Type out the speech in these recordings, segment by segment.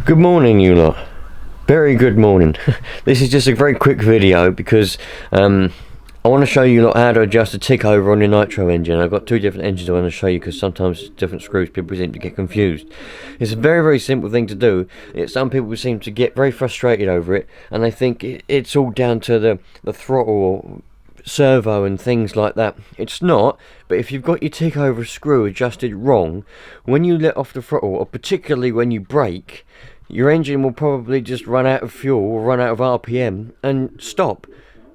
Good morning, you lot. Very good morning. This is just a very quick video because I want to show you lot how to adjust the tick over on the Nitro engine. I've got two different engines I want to show you because sometimes different screws people seem to get confused. It's a very simple thing to do. Some people seem to get very frustrated over it and they think it's all down to the throttle or servo and things like that. It's not, but if you've got your tick over screw adjusted wrong, when you let off the throttle, or particularly when you brake, your engine will probably just run out of fuel or run out of RPM and stop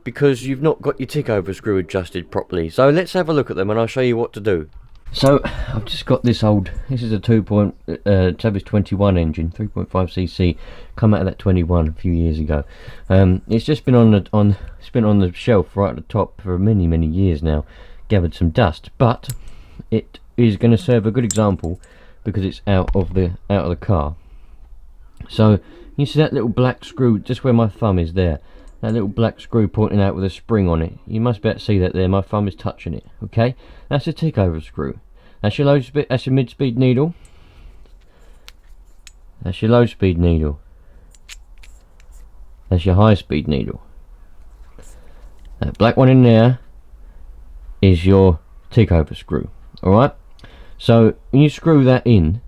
because you've not got your tick over screw adjusted properly. So let's have a look at them and I'll show you what to do. So I've just got this is a 21 engine, 3.5cc, come out of that 21 a few years ago. It's just been on the shelf right at the top for many years now, gathered some dust, but it is going to serve a good example because it's out of the car. So you see that little black screw just where my thumb is there, that little black screw pointing out with a spring on it. You must be able to see that there. My thumb is touching it. Okay, that's a tick over screw. That's your that's your mid-speed needle. That's your low-speed needle. That's your high-speed needle. That black one in there is your tick over screw. All right. So when you screw that in,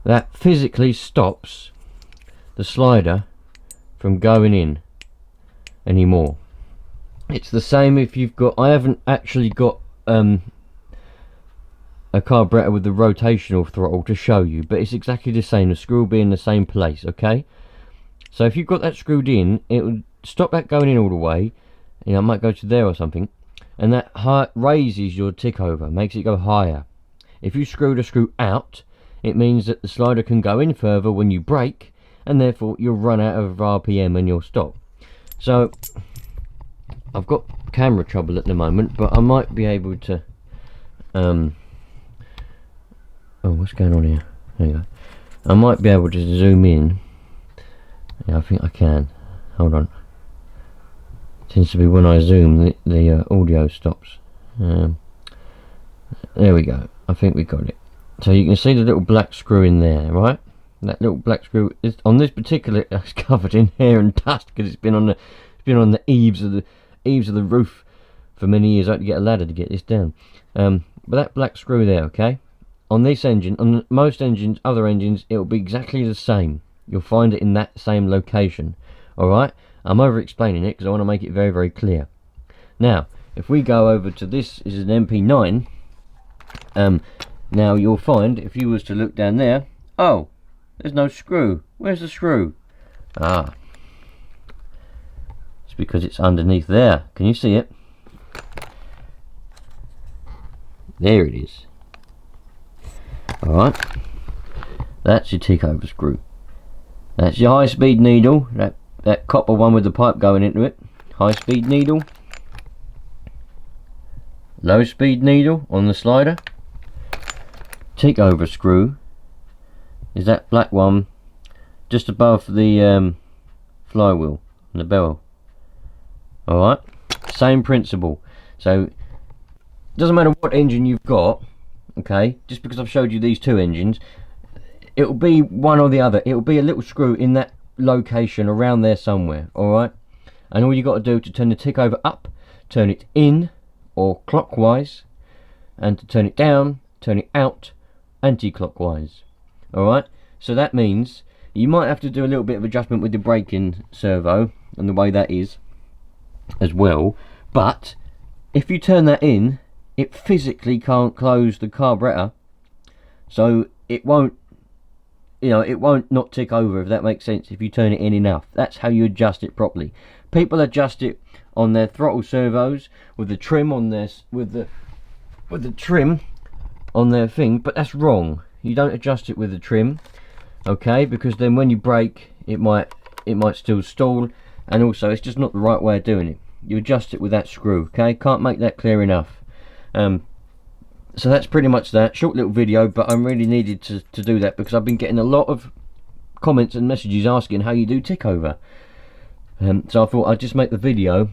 that physically stops the slider from going in anymore. It's the same if you've got, I haven't actually got a carburetor with the rotational throttle to show you, but it's exactly the same. The screw will be in the same place. Okay, so if you've got that screwed in, it will stop that going in all the way. You know, it might go to there or something, and that raises your tick over, makes it go higher. If you screw the screw out, it means that the slider can go in further when you brake, and therefore you'll run out of RPM and you'll stop. So I've got camera trouble at the moment, but I might be able to oh, what's going on here? There you go. I might be able to zoom in. Yeah, I think I can. Hold on. Seems to be when I zoom the audio stops. There we go. I think we got it. So you can see the little black screw in there, right? That little black screw is on this particular. It's covered in hair and dust because it's been on the eaves of the roof for many years. I had to get a ladder to get this down. But that black screw there, okay. On this engine, on most engines, other engines, it will be exactly the same. You'll find it in that same location. All right. I'm over explaining it because I want to make it very clear. Now, if we go over to this is an MP9. Now you'll find if you was to look down there, oh, there's no screw. Where's the screw? Ah, it's because it's underneath there. Can you see it? There it is. Alright, that's your tick over screw. That's your high speed needle, that copper one with the pipe going into it. High speed needle, low speed needle on the slider. Tick over screw is that black one just above the flywheel and the bell. Alright, same principle. So it doesn't matter what engine you've got, okay, just because I've showed you these two engines, it will be one or the other. It will be a little screw in that location around there somewhere. Alright, and all you got to do to turn the tick over up, turn it in or clockwise, and to turn it down, turn it out anti-clockwise. Alright, so that means you might have to do a little bit of adjustment with the braking servo and the way that is as well, but if you turn that in, it physically can't close the carburetor, so it won't, you know, it won't not tick over, if that makes sense, if you turn it in enough. That's how you adjust it properly. People adjust it on their throttle servos with the trim on their with the trim on their thing, but that's wrong. You don't adjust it with the trim, okay, because then when you brake it might still stall, and also it's just not the right way of doing it. You adjust it with that screw, okay. Can't make that clear enough. So that's pretty much that short little video, but I really needed to do that because I've been getting a lot of comments and messages asking how you do tick over. So I thought I'd just make the video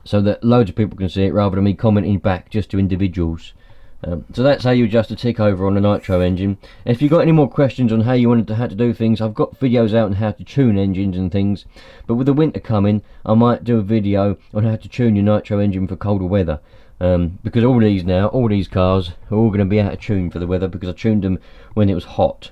so that loads of people can see it rather than me commenting back just to individuals. So that's how you adjust the tick over on the Nitro engine. If you've got any more questions on how you wanted to how to do things, I've got videos out on how to tune engines and things. But with the winter coming, I might do a video on how to tune your Nitro engine for colder weather. Because all these cars are all going to be out of tune for the weather, because I tuned them when it was hot,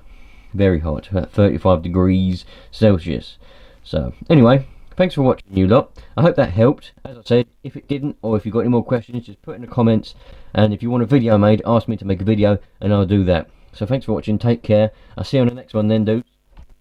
very hot, about 35 degrees Celsius. So anyway, thanks for watching, you lot. I hope that helped. As I said, if it didn't, or if you've got any more questions, just put in the comments. And if you want a video made, ask me to make a video, and I'll do that. So thanks for watching, take care. I'll see you on the next one then, dudes.